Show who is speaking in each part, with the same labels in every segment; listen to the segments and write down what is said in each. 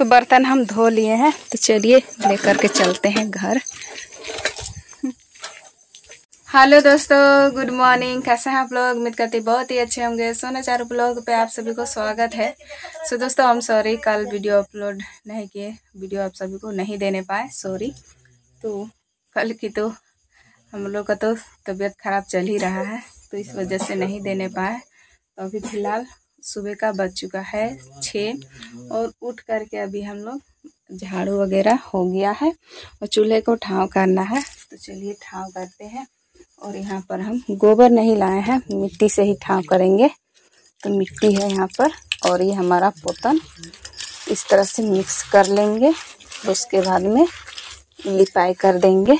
Speaker 1: तो बर्तन हम धो लिए हैं, तो चलिए लेकर के चलते हैं घर। हेलो दोस्तों, गुड मॉर्निंग। कैसे हैं आप लोग? उम्मीद करती बहुत ही अच्छे होंगे। सोना चारू ब्लॉग पे आप सभी को स्वागत है। सो दोस्तों, हम सॉरी कल वीडियो अपलोड नहीं किए, वीडियो आप सभी को नहीं देने पाए, सॉरी। तो कल की तो हम लोग का तो तबीयत खराब चल ही रहा है, तो इस वजह से नहीं देने पाए। तो अभी फिलहाल सुबह का बज चुका है 6 और उठ करके अभी हम लोग झाड़ू वगैरह हो गया है और चूल्हे को ठाव करना है। तो चलिए ठाव करते हैं। और यहाँ पर हम गोबर नहीं लाए हैं, मिट्टी से ही ठाव करेंगे। तो मिट्टी है यहाँ पर और ये हमारा पोतन, इस तरह से मिक्स कर लेंगे। तो उसके बाद में लिपाई कर देंगे।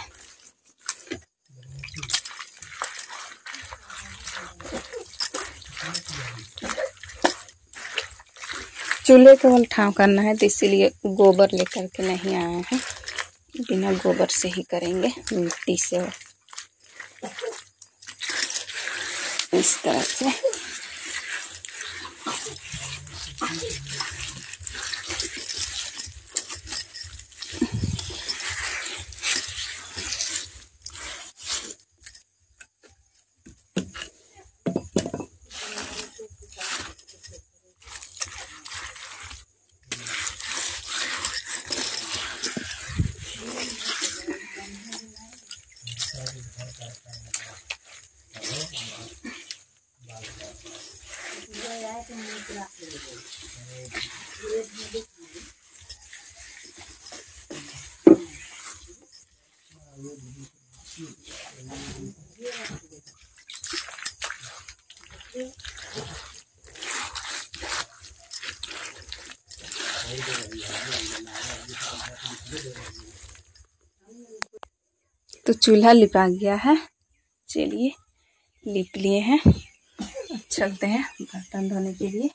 Speaker 1: चूल्हे को हम ठाव करना है, तो इसीलिए गोबर लेकर के नहीं आए हैं, बिना गोबर से ही करेंगे, मिट्टी से। इस तरह से तो चूल्हा लिपा गया है। चलिए लिप लिए हैं, अब चलते हैं बर्तन धोने के लिए।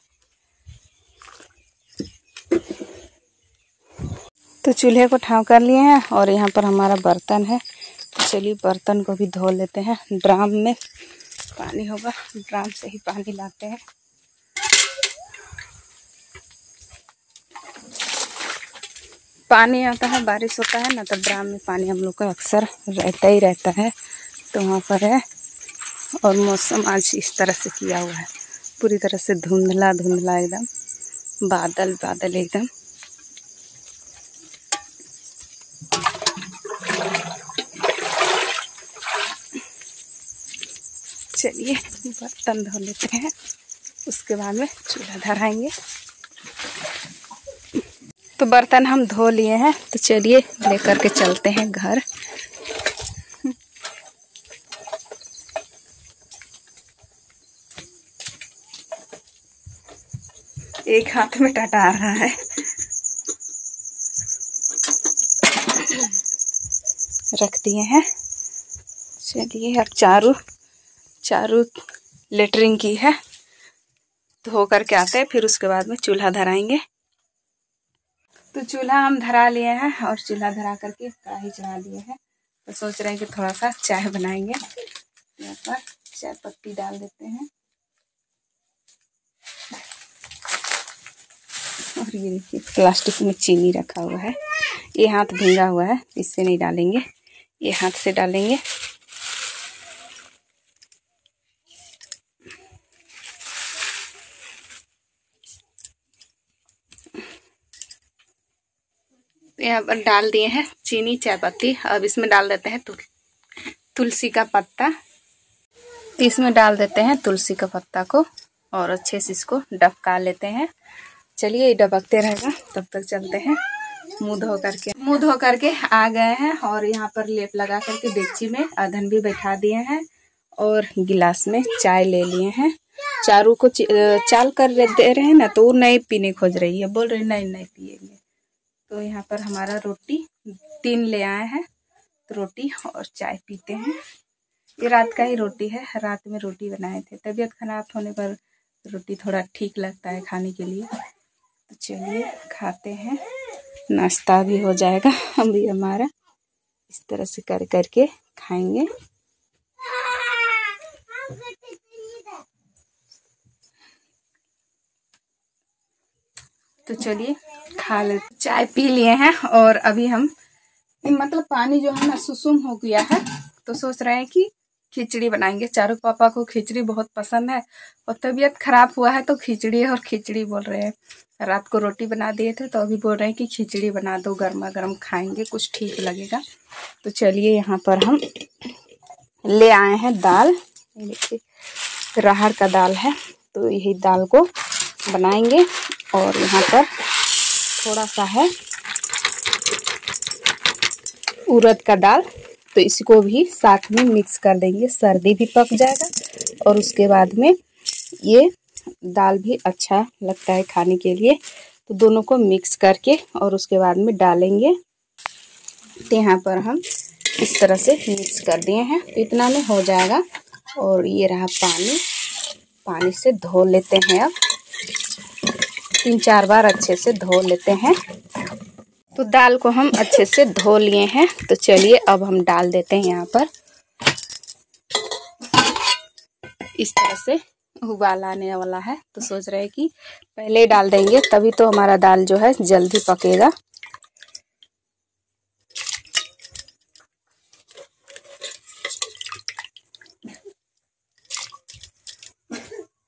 Speaker 1: तो चूल्हे को ठाव कर लिए हैं और यहाँ पर हमारा बर्तन है। तो चलिए बर्तन को भी धो लेते हैं। ड्राम में पानी होगा, ड्राम से ही पानी लाते हैं। पानी आता है, बारिश होता है ना, तो ड्राम में पानी हम लोग का अक्सर रहता ही रहता है। तो वहाँ पर है। और मौसम आज इस तरह से किया हुआ है, पूरी तरह से धुंधला धुंधला, एकदम बादल बादल एकदम। चलिए बर्तन धो लेते हैं, उसके बाद में चूल्हा धराएंगे। तो बर्तन हम धो लिए हैं, तो चलिए लेकर के चलते हैं घर। एक हाथ में टटा रहा है। रख दिए हैं। चलिए अब चारू लेटरिंग की है, धो करके आते हैं, फिर उसके बाद में चूल्हा धराएंगे। तो चूल्हा हम धरा लिए हैं और चूल्हा धरा करके कढ़ाई चढ़ा लिए हैं। तो सोच रहे हैं कि थोड़ा सा चाय बनाएंगे। यहाँ पर चाय पत्ती डाल देते हैं। और ये देखिए प्लास्टिक में चीनी रखा हुआ है। ये हाथ भींगा हुआ है, इससे नहीं डालेंगे, ये हाथ से डालेंगे। यहाँ पर डाल दिए हैं चीनी, चाय पत्ती। अब इसमें डाल देते हैं तुलसी का पत्ता। तो इसमें डाल देते हैं तुलसी का पत्ता को और अच्छे से इसको डबका लेते हैं। चलिए ये डबकते रहेगा, तब तक चलते हैं। मुंह धो करके आ गए हैं और यहाँ पर लेप लगा करके डेगची में अधन भी बैठा दिए हैं और गिलास में चाय ले लिए हैं। चारू को चाल कर दे रहे हैं ना, तो वो नहीं पीने खोज रही है, बोल रही नहीं पिएंगे। तो यहाँ पर हमारा रोटी 3 ले आए हैं, तो रोटी और चाय पीते हैं। ये रात का ही रोटी है, रात में रोटी बनाए थे। तबीयत खराब होने पर रोटी थोड़ा ठीक लगता है खाने के लिए। तो चलिए खाते हैं, नाश्ता भी हो जाएगा। हम भी हमारा इस तरह से कर करके खाएंगे। तो चलिए खा ले। चाय पी लिए हैं और अभी हम मतलब पानी जो है ना सुसुम हो गया है, तो सोच रहे हैं कि खिचड़ी बनाएंगे। चारू पापा को खिचड़ी बहुत पसंद है और तबीयत खराब हुआ है तो खिचड़ी और खिचड़ी बोल रहे हैं। रात को रोटी बना दिए थे तो अभी बोल रहे हैं कि खिचड़ी बना दो, गर्मा गर्म खाएंगे, कुछ ठीक लगेगा। तो चलिए यहाँ पर हम ले आए हैं दाल, देखिए राहड़ का दाल है, तो यही दाल को बनाएंगे। और यहाँ पर थोड़ा सा है उड़द का दाल, तो इसको भी साथ में मिक्स कर देंगे। सर्दी भी पक जाएगा और उसके बाद में ये दाल भी अच्छा लगता है खाने के लिए। तो दोनों को मिक्स करके और उसके बाद में डालेंगे। तो यहाँ पर हम इस तरह से मिक्स कर दिए हैं, इतना में हो जाएगा। और ये रहा पानी, पानी से धो लेते हैं। अब 3-4 बार अच्छे से धो लेते हैं। तो दाल को हम अच्छे से धो लिए हैं, तो चलिए अब हम डाल देते हैं यहाँ पर। इस तरह से उबाल आने वाला है, तो सोच रहे हैं कि पहले डाल देंगे तभी तो हमारा दाल जो है जल्दी पकेगा।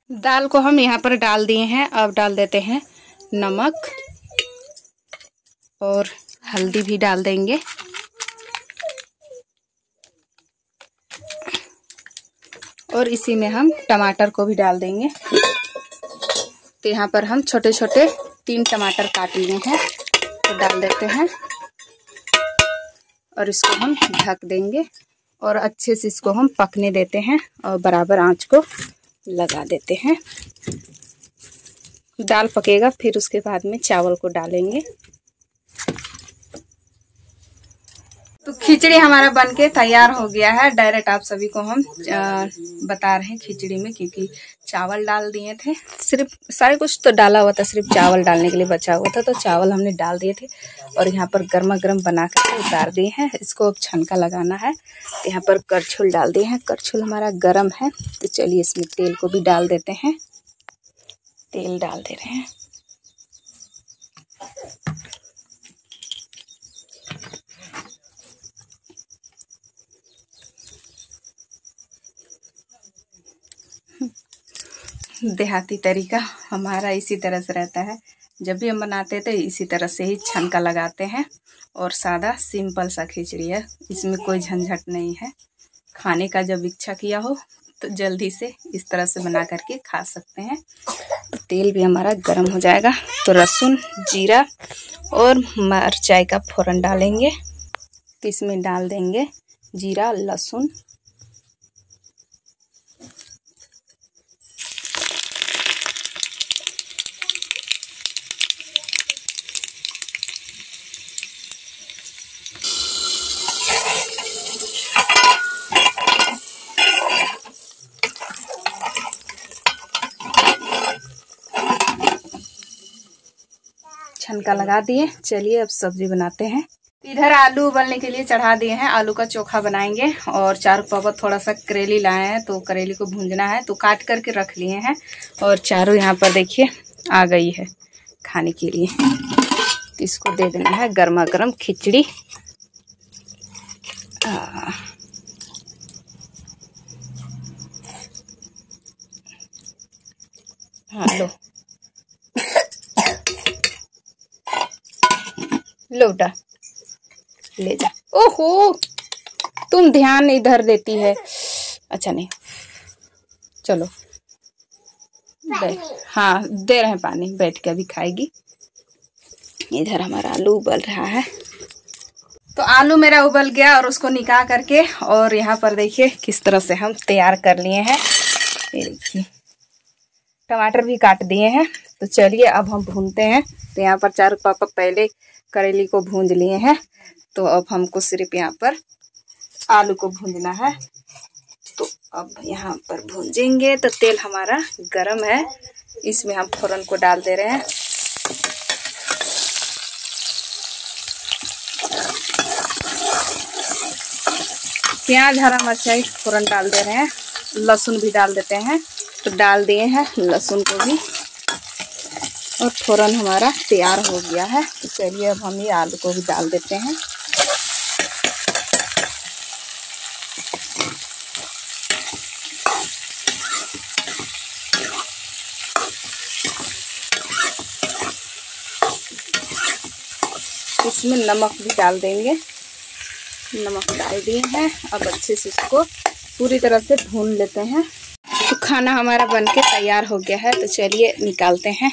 Speaker 1: दाल को हम यहाँ पर डाल दिए हैं। अब डाल देते हैं नमक और हल्दी भी डाल देंगे। और इसी में हम टमाटर को भी डाल देंगे। तो यहाँ पर हम छोटे छोटे 3 टमाटर काट लिए हैं, तो डाल देते हैं और इसको हम ढक देंगे और अच्छे से इसको हम पकने देते हैं और बराबर आंच को लगा देते हैं। दाल पकेगा, फिर उसके बाद में चावल को डालेंगे। तो खिचड़ी हमारा बनके तैयार हो गया है। डायरेक्ट आप सभी को हम बता रहे हैं खिचड़ी में, क्योंकि चावल डाल दिए थे। सिर्फ सारे कुछ तो डाला हुआ था, सिर्फ चावल डालने के लिए बचा हुआ था, तो चावल हमने डाल दिए थे। और यहाँ पर गर्मा गर्म बना कर उतार दिए हैं। इसको अब छनका लगाना है। यहाँ पर करछुल डाल दिए हैं। करछुल हमारा गर्म है, तो चलिए इसमें तेल को भी डाल देते हैं। तेल डाल दे रहे हैं। देहाती तरीका हमारा इसी तरह से रहता है। जब भी हम बनाते थे इसी तरह से ही छनका लगाते हैं। और सादा सिंपल सा खिचड़ी है, इसमें कोई झंझट नहीं है। खाने का जब इच्छा किया हो तो जल्दी से इस तरह से बना करके खा सकते हैं। तो तेल भी हमारा गर्म हो जाएगा, तो लहसुन, जीरा और मिर्चाई का फोरन डालेंगे। तो इसमें डाल देंगे जीरा, लहसुन, छनका लगा दिए। चलिए अब सब्जी बनाते हैं। इधर आलू उबलने के लिए चढ़ा दिए हैं। आलू का चोखा बनाएंगे। और चारू पापा थोड़ा सा करेली लाए हैं, तो करेली को भूंजना है, तो काट करके रख लिए हैं। और चारू यहाँ पर देखिए आ गई है खाने के लिए। तो इसको दे देना है गर्मा गर्म खिचड़ी। हाँ लो लोटा ले जा। ओहो, तुम ध्यान इधर देती है। अच्छा नहीं, चलो हाँ दे रहे हैं पानी, बैठ के अभी खाएगी। इधर हमारा आलू उबल रहा है। तो आलू मेरा उबल गया और उसको निकाल करके और यहाँ पर देखिए किस तरह से हम तैयार कर लिए हैं। ये देखिए टमाटर भी काट दिए हैं। तो चलिए अब हम भूनते हैं। तो यहाँ पर चारू पापा पहले करेली को भूंज लिए हैं, तो अब हमको सिर्फ यहाँ पर आलू को भूंजना है। तो अब यहाँ पर भूंजेंगे। तो तेल हमारा गरम है, इसमें हम फोरन को डाल दे रहे हैं। प्याज, हरा मिर्चाई फोरन डाल दे रहे हैं। लहसुन भी डाल देते हैं। तो डाल दिए हैं लहसुन को भी। और फ़ौरन हमारा तैयार हो गया है। तो चलिए अब हम ये आलू को भी डाल देते हैं। इसमें नमक भी डाल देंगे। नमक डाल दिए हैं। अब अच्छे से इसको पूरी तरह से भून लेते हैं। तो खाना हमारा बनके तैयार हो गया है। तो चलिए निकालते हैं।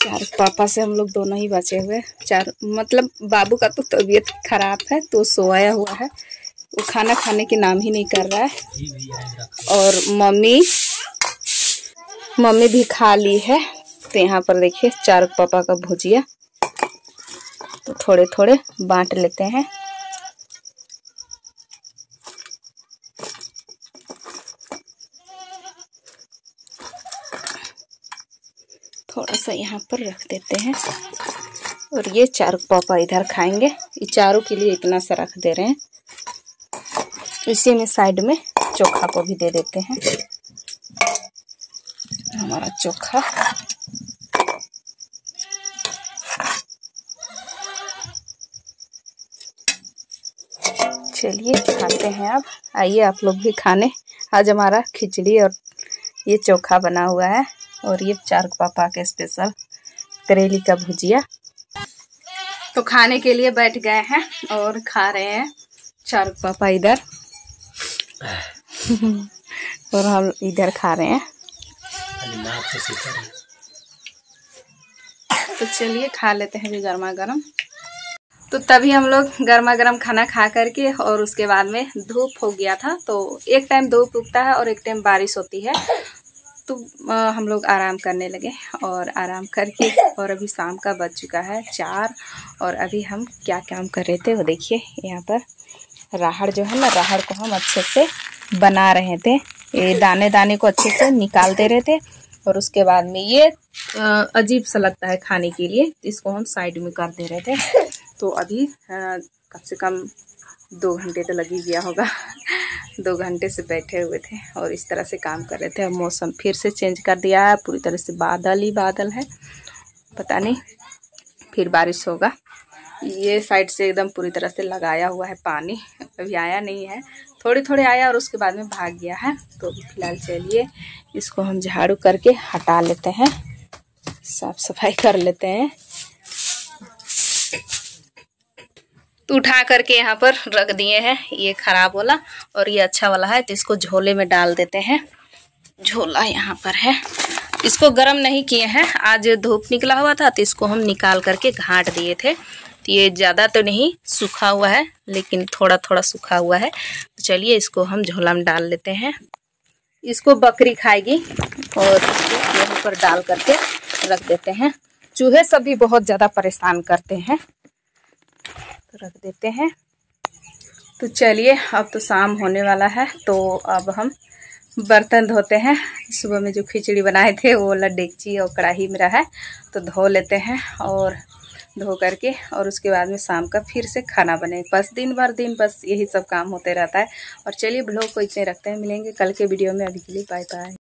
Speaker 1: चार पापा से हम लोग दोनों ही बचे हुए। चार मतलब बाबू का तो तबीयत खराब है तो सोया हुआ है, वो खाना खाने के नाम ही नहीं कर रहा है। और मम्मी भी खा ली है। तो यहाँ पर देखिए चार पापा का भुजिया, तो थोड़े थोड़े बांट लेते हैं। थोड़ा सा यहाँ पर रख देते हैं और ये चार पापा इधर खाएंगे। ये चारों के लिए इतना सा रख दे रहे हैं। इसी में साइड में चोखा को भी दे देते हैं। हमारा चोखा चलिए खाते हैं। अब आइए आप लोग भी खाने। आज हमारा खिचड़ी और ये चोखा बना हुआ है और ये चार पापा के स्पेशल करेली का भुजिया। तो खाने के लिए बैठ गए हैं और खा रहे हैं। चार पापा इधर और हम इधर खा रहे हैं। तो चलिए खा लेते हैं भी गर्मा गर्म। तो तभी हम लोग गर्मा गर्म खाना खा करके और उसके बाद में धूप हो गया था। तो एक टाइम धूप उगता है और एक टाइम बारिश होती है। तो हम लोग आराम करने लगे और आराम करके और अभी शाम का बज चुका है 4। और अभी हम क्या काम कर रहे थे वो देखिए। यहाँ पर राहड़ जो है ना, राहड़ को हम अच्छे से बना रहे थे। ये दाने दाने को अच्छे से निकाल दे रहे थे। और उसके बाद में ये अजीब सा लगता है खाने के लिए, इसको हम साइड में कर दे रहे थे। तो अभी कम से कम 2 घंटे तो लग ही गया होगा। 2 घंटे से बैठे हुए थे और इस तरह से काम कर रहे थे। अब मौसम फिर से चेंज कर दिया है, पूरी तरह से बादल ही बादल है। पता नहीं फिर बारिश होगा। ये साइड से एकदम पूरी तरह से लगाया हुआ है पानी, अभी आया नहीं है। थोड़े थोड़े आया और उसके बाद में भाग गया है। तो अभी फिलहाल चलिए इसको हम झाड़ू करके हटा लेते हैं, साफ सफाई कर लेते हैं। तो उठा करके यहाँ पर रख दिए हैं। ये खराब वाला और ये अच्छा वाला है, तो इसको झोले में डाल देते हैं। झोला यहाँ पर है, इसको गर्म नहीं किए हैं। आज धूप निकला हुआ था तो इसको हम निकाल करके घाट दिए थे। तो ये ज़्यादा तो नहीं सूखा हुआ है, लेकिन थोड़ा थोड़ा सूखा हुआ है। तो चलिए इसको हम झोला में डाल लेते हैं। इसको बकरी खाएगी और इसको यहाँ पर डाल करके रख देते हैं। चूहे सब भी बहुत ज़्यादा परेशान करते हैं, तो रख देते हैं। तो चलिए अब तो शाम होने वाला है, तो अब हम बर्तन धोते हैं। सुबह में जो खिचड़ी बनाए थे वो वाला डेगची और कढ़ाई में रहा है, तो धो लेते हैं। और धो करके और उसके बाद में शाम का फिर से खाना बने। बस दिन बस यही सब काम होते रहता है। और चलिए ब्लॉग को इतने रखते हैं, मिलेंगे कल के वीडियो में। अभी के लिए बाय बाय।